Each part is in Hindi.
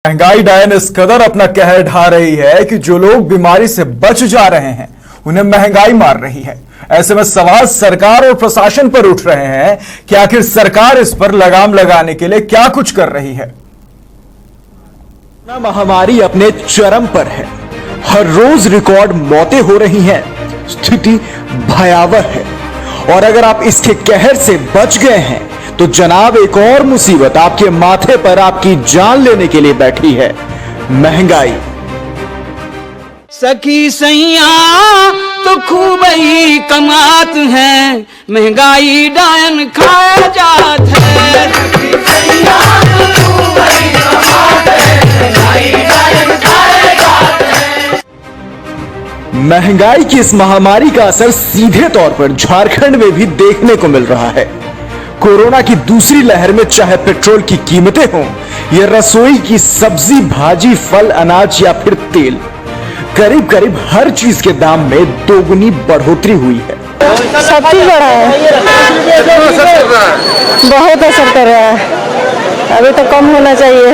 महंगाई डायन इस कदर अपना कहर ढा रही है कि जो लोग बीमारी से बच जा रहे हैं उन्हें महंगाई मार रही है। ऐसे में सवाल सरकार और प्रशासन पर उठ रहे हैं कि आखिर सरकार इस पर लगाम लगाने के लिए क्या कुछ कर रही है। महामारी अपने चरम पर है, हर रोज रिकॉर्ड मौतें हो रही हैं, स्थिति भयावह है और अगर आप इसके कहर से बच गए हैं तो जनाब एक और मुसीबत आपके माथे पर आपकी जान लेने के लिए बैठी है, महंगाई। सखी सैया तो खूब ही कमात है, महंगाई डायन खाया जात है। सखी सैया तो खूब ही कमात है, महंगाई डायन खाया जात है। महंगाई की इस महामारी का असर सीधे तौर पर झारखंड में भी देखने को मिल रहा है। कोरोना की दूसरी लहर में चाहे पेट्रोल की कीमतें हों या रसोई की सब्जी, भाजी, फल, अनाज या फिर तेल, करीब करीब हर चीज के दाम में दोगुनी बढ़ोतरी हुई है। सब चीज बढ़ा है, बहुत असर कर रहा है। अभी तो कम होना चाहिए।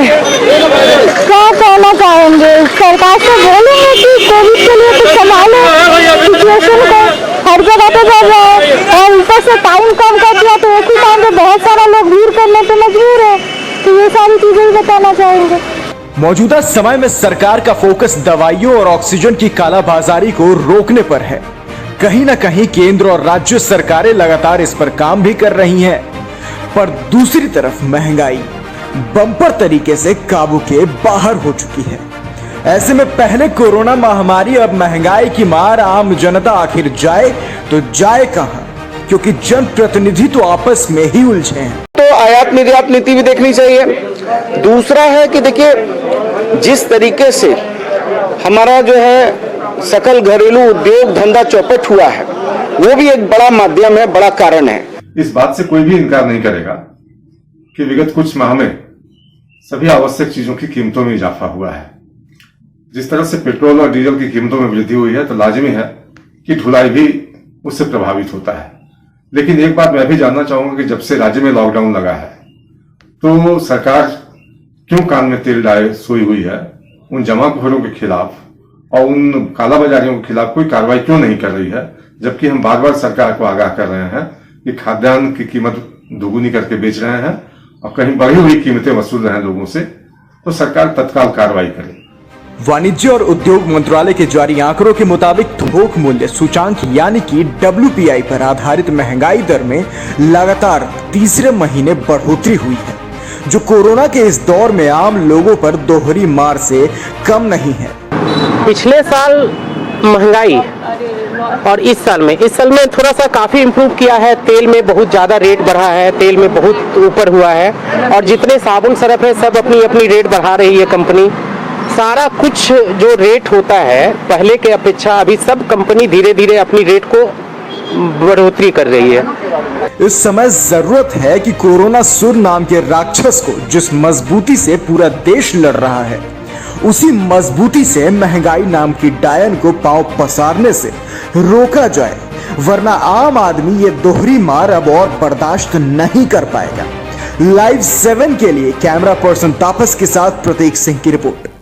क्या कहना चाहेंगे, सरकार से बोलेंगे कि कोविड के लिए कुछ संभाले सिचुएशन को, हर जगह पे बढ़ रहा है और ऊपर से टाइम कम कर दिया तो एक ही टाइम पे बहुत सारा लोग भीड़ करने पे मजबूर है। तो ये सारी चीजें ही बताना चाहेंगे। मौजूदा समय में सरकार का फोकस दवाइयों और ऑक्सीजन की कालाबाजारी को रोकने पर है। कहीं ना कहीं केंद्र और राज्य सरकारें लगातार इस पर काम भी कर रही हैं, पर दूसरी तरफ महंगाई बम्पर तरीके से काबू के बाहर हो चुकी है। ऐसे में पहले कोरोना महामारी, अब महंगाई की मार, आम जनता आखिर जाए तो जाए कहां, क्योंकि जनप्रतिनिधि तो आपस में ही उलझे हैं। तो आयात निर्यात नीति भी देखनी चाहिए। दूसरा है कि देखिए, जिस तरीके से हमारा जो है सकल घरेलू उद्योग धंधा चौपट हुआ है, वो भी एक बड़ा माध्यम है, बड़ा कारण है। इस बात से कोई भी इनकार नहीं करेगा कि विगत कुछ माह में सभी आवश्यक चीजों की कीमतों में इजाफा हुआ है। जिस तरह से पेट्रोल और डीजल की कीमतों में वृद्धि हुई है तो लाजिमी है कि ढुलाई भी उससे प्रभावित होता है। लेकिन एक बात मैं भी जानना चाहूंगा कि जब से राज्य में लॉकडाउन लगा है तो सरकार क्यों कान में तेल डाले सोई हुई है, उन जमाखोरों के खिलाफ और उन कालाबाजारियों के खिलाफ कोई कार्रवाई क्यों नहीं कर रही है, जबकि हम बार बार सरकार को आगाह कर रहे हैं कि खाद्यान्न की कीमत दुगुनी करके बेच रहे हैं और कहीं बढ़ी हुई कीमतें वसूल रहे हैं लोगों से, तो सरकार तत्काल कार्रवाई करे। वाणिज्य और उद्योग मंत्रालय के जारी आंकड़ों के मुताबिक थोक मूल्य सूचांक यानी कि WPI पर आधारित महंगाई दर में लगातार तीसरे महीने बढ़ोतरी हुई है, जो कोरोना के इस दौर में आम लोगों पर दोहरी मार से कम नहीं है। पिछले साल महंगाई और इस साल में थोड़ा सा काफी इम्प्रूव किया है। तेल में बहुत ज्यादा रेट बढ़ा है, तेल में बहुत ऊपर हुआ है और जितने साबुन सरफ है सब अपनी अपनी रेट बढ़ा रही है कंपनी। सारा कुछ जो रेट होता है पहले के अपेक्षा अभी सब कंपनी धीरे धीरे अपनी रेट को बढ़ोतरी कर रही है। इस समय जरूरत है कि कोरोना सुर नाम के राक्षस को जिस मजबूती से पूरा देश लड़ रहा है, उसी मजबूती से महंगाई नाम की डायन को पांव पसारने से रोका जाए, वरना आम आदमी ये दोहरी मार अब और बर्दाश्त नहीं कर पाएगा। लाइव 7 के लिए कैमरा पर्सन तापस के साथ प्रतीक सिंह की रिपोर्ट।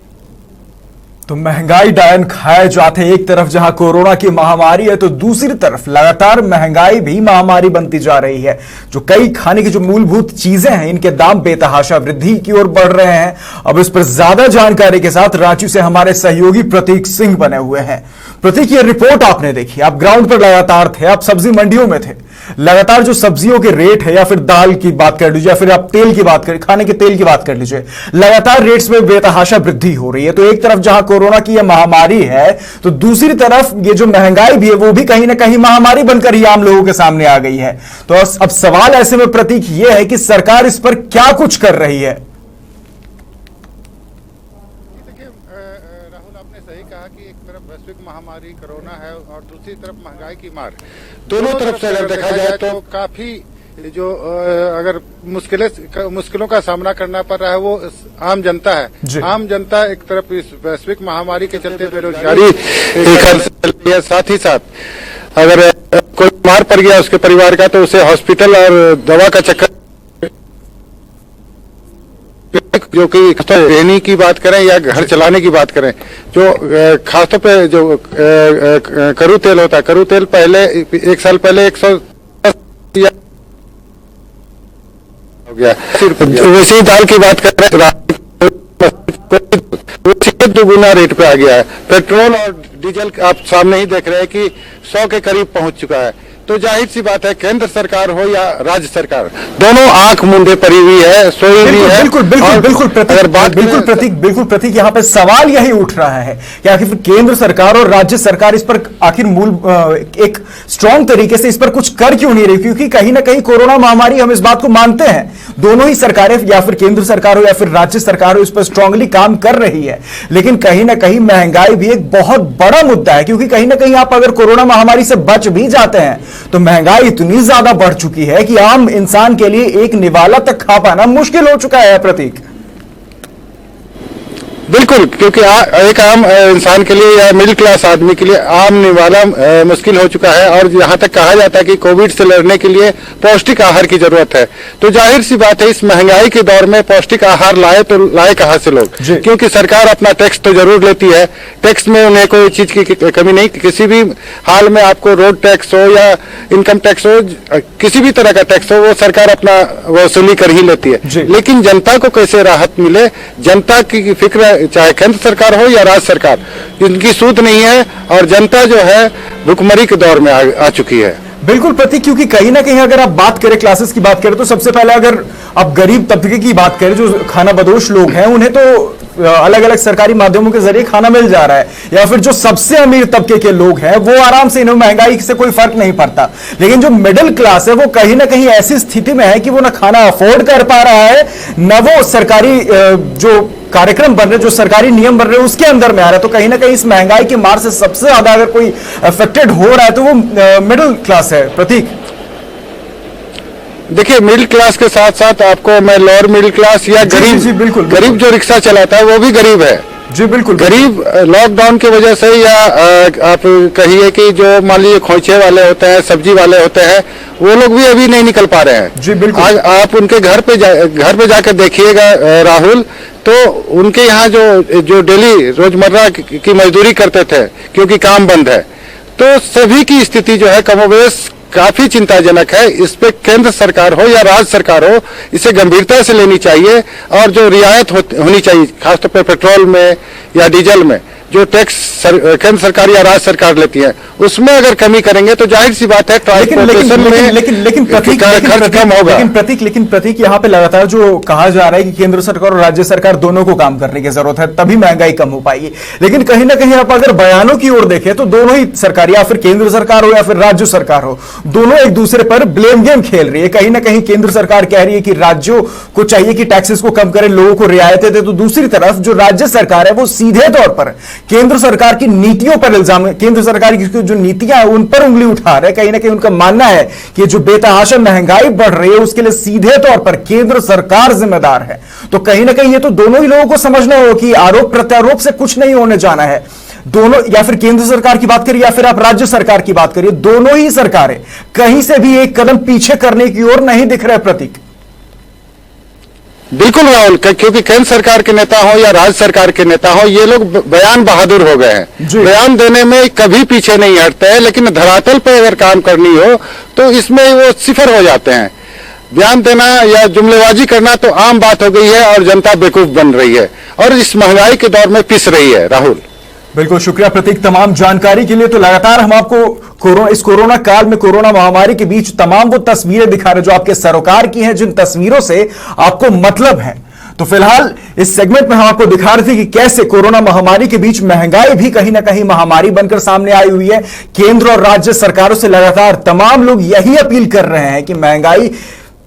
तो महंगाई डायन खाए जाते एक तरफ जहां कोरोना की महामारी है तो दूसरी तरफ लगातार महंगाई भी महामारी बनती जा रही है। जो कई खाने की जो मूलभूत चीजें हैं इनके दाम बेतहाशा वृद्धि की ओर बढ़ रहे हैं। अब इस पर ज्यादा जानकारी के साथ रांची से हमारे सहयोगी प्रतीक सिंह बने हुए हैं। प्रतीक, ये रिपोर्ट आपने देखी, आप ग्राउंड पर लगातार थे, आप सब्जी मंडियों में थे, लगातार जो सब्जियों के रेट है या फिर दाल की बात कर लीजिए या फिर आप तेल की बात कर, खाने के तेल की बात कर लीजिए, लगातार रेट्स में बेतहाशा वृद्धि हो रही है। तो एक तरफ जहां कोरोना की यह महामारी है तो दूसरी तरफ ये जो महंगाई भी है वो भी कहीं ना कहीं महामारी बनकर ही आम लोगों के सामने आ गई है। तो अब सवाल ऐसे में प्रतीक ये है कि सरकार इस पर क्या कुछ कर रही है। राहुल, आपने सही कहा कि एक तरफ वैश्विक महामारी कोरोना है और दूसरी तरफ महंगाई की मार। दोनों तरफ से अगर देखा जाए तो काफी जो अगर मुश्किलों का सामना करना पड़ रहा है वो आम जनता है। आम जनता एक तरफ इस वैश्विक महामारी के चलते बेरोजगारी है, साथ ही साथ अगर कोई बीमार पड़ गया उसके परिवार का तो उसे हॉस्पिटल और दवा का चक्कर जो कि रहने की बात करें या घर चलाने की बात करें, जो खासतौर पे जो करू तेल होता है, करू तेल पहले 1 साल पहले 110 हो गया। सिर्फ वैसे ही दाल की बात करें तो 2 रेट पे आ गया है। पेट्रोल और डीजल आप सामने ही देख रहे हैं कि 100 के करीब पहुंच चुका है। तो जाहिर सी बात है, केंद्र सरकार हो या राज्य सरकार, दोनों आंख मूंदे पड़ी हुई है, सोई हुई है। बिल्कुल प्रतीक, यहाँ पे सवाल यही उठ रहा है कि आखिर केंद्र सरकार और राज्य सरकार इस पर आखिर एक स्ट्रॉन्ग तरीके से इस पर कुछ कर क्यों नहीं रही? क्योंकि कहीं ना कहीं कोरोना महामारी, हम इस बात को मानते हैं, दोनों ही सरकारें, या फिर केंद्र सरकार हो या फिर राज्य सरकार हो, इस पर स्ट्रांगली काम कर रही है। लेकिन कहीं ना कहीं महंगाई भी एक बहुत बड़ा मुद्दा है, क्योंकि कहीं ना कहीं आप अगर कोरोना महामारी से बच भी जाते हैं तो महंगाई इतनी ज्यादा बढ़ चुकी है कि आम इंसान के लिए एक निवाला तक खा पाना मुश्किल हो चुका है। प्रतीक, बिल्कुल, क्योंकि एक आम इंसान के लिए या मिडिल क्लास आदमी के लिए आम निवाला मुश्किल हो चुका है। और यहाँ तक कहा जाता है कि कोविड से लड़ने के लिए पौष्टिक आहार की जरूरत है। तो जाहिर सी बात है, इस महंगाई के दौर में पौष्टिक आहार लाए तो लाए कहाँ से लोग? क्योंकि सरकार अपना टैक्स तो जरूर लेती है, टैक्स में उन्हें कोई चीज की कमी नहीं। किसी भी हाल में आपको रोड टैक्स हो या इनकम टैक्स हो, किसी भी तरह का टैक्स हो, वो सरकार अपना वसूली कर ही लेती है। लेकिन जनता को कैसे राहत मिले, जनता की फिक्र, चाहे केंद्र सरकार हो या राज्य सरकार, इनकी सूध नहीं है और जनता जो है भुखमरी के दौर में आ चुकी है। बिल्कुल प्रतीक, क्योंकि कहीं ना कहीं अगर आप बात करें, क्लासेस की बात करें, तो सबसे पहले अगर आप गरीब तबके की बात करें, जो खाना बदोश लोग हैं, उन्हें तो अलग अलग सरकारी माध्यमों के जरिए खाना मिल जा रहा है, या फिर जो सबसे अमीर तबके के लोग हैं वो आराम से, इन्हें महंगाई से कोई फर्क नहीं पड़ता। लेकिन जो मिडिल क्लास है वो कहीं ना कहीं ऐसी स्थिति में है कि वो ना खाना अफोर्ड कर पा रहा है, न वो सरकारी जो कार्यक्रम बन रहे, जो सरकारी नियम बन रहे हैं उसके अंदर में आ रहा है। तो कहीं ना कहीं इस महंगाई की मार से सबसे ज्यादा अगर कोई अफेक्टेड हो रहा है तो वो मिडिल क्लास है। प्रतीक, देखिए, मिडिल क्लास के साथ साथ आपको मैं लोअर मिडिल क्लास या गरीब, जी, बिल्कुल, गरीब जो रिक्शा चलाता है वो भी गरीब है। जी बिल्कुल, गरीब लॉकडाउन की वजह से, या आप कहिए कि जो मान लीजिए खोइछे वाले होते हैं, सब्जी वाले होते हैं, वो लोग भी अभी नहीं निकल पा रहे हैं। जी बिल्कुल, आज आप उनके घर पे जाकर देखिएगा राहुल, तो उनके यहाँ जो डेली रोजमर्रा की मजदूरी करते थे, क्योंकि काम बंद है, तो सभी की स्थिति जो है कमोबेश काफी चिंताजनक है। इस पे केंद्र सरकार हो या राज्य सरकार हो, इसे गंभीरता से लेनी चाहिए और जो रियायत होनी चाहिए, खासतौर पर पेट्रोल में या डीजल में जो टैक्स केंद्र सरकार या राज्य सरकार लेती है, उसमें अगर कमी करेंगे तो जाहिर सी बात है ट्रांसपोर्टेशन में लेकिन प्रतीक यहाँ पे लगातार जो कहा जा रहा है कि केंद्र सरकार और राज्य सरकार दोनों को काम करने की जरूरत है, तभी महंगाई कम हो पाएगी। लेकिन कहीं ना कहीं आप अगर बयानों की ओर देखें तो दोनों ही सरकार, या फिर केंद्र सरकार हो या फिर राज्य सरकार हो, दोनों एक दूसरे पर ब्लेम गेम खेल रही है। कहीं ना कहीं केंद्र सरकार कह रही है कि राज्यों को चाहिए कि टैक्सेस को कम करें, लोगों को रियायतें दे, तो दूसरी तरफ जो राज्य सरकार है वो सीधे तौर पर केंद्र सरकार की नीतियों पर इल्जाम, केंद्र सरकार की जो नीतियां हैं उन पर उंगली उठा रहे हैं। कहीं ना कहीं उनका मानना है कि जो बेतहाशा महंगाई बढ़ रही है उसके लिए सीधे तौर पर केंद्र सरकार जिम्मेदार है। तो कहीं ना कहीं ये तो दोनों ही लोगों को समझना होगा कि आरोप प्रत्यारोप से कुछ नहीं होने जाना है। दोनों, या फिर केंद्र सरकार की बात करिए या फिर आप राज्य सरकार की बात करिए, दोनों ही सरकारें कहीं से भी एक कदम पीछे करने की ओर नहीं दिख रहे। प्रतीक, बिल्कुल राहुल, क्योंकि केंद्र सरकार के नेता हो या राज्य सरकार के नेता हो, ये लोग बयान बहादुर हो गए हैं, बयान देने में कभी पीछे नहीं हटते हैं, लेकिन धरातल पर अगर काम करनी हो तो इसमें वो सिफर हो जाते हैं। बयान देना या जुमलेबाजी करना तो आम बात हो गई है और जनता बेवकूफ बन रही है और इस महंगाई के दौर में पिस रही है। राहुल, बिल्कुल शुक्रिया प्रतीक तमाम जानकारी के लिए। तो लगातार हम आपको इस कोरोना काल में, कोरोना महामारी के बीच तमाम वो तस्वीरें दिखा रहे जो आपके सरोकार की हैं, जिन तस्वीरों से आपको मतलब है। तो फिलहाल इस सेगमेंट में हम आपको दिखा रहे थे कि कैसे कोरोना महामारी के बीच महंगाई भी कहीं ना कहीं महामारी बनकर सामने आई हुई है। केंद्र और राज्य सरकारों से लगातार तमाम लोग यही अपील कर रहे हैं कि महंगाई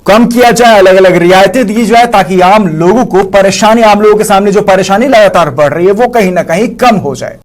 कम किया जाए, अलग अलग रियायतें दी जाए, ताकि आम लोगों को परेशानी, आम लोगों के सामने जो परेशानी लगातार बढ़ रही है वो कहीं ना कहीं कम हो जाए।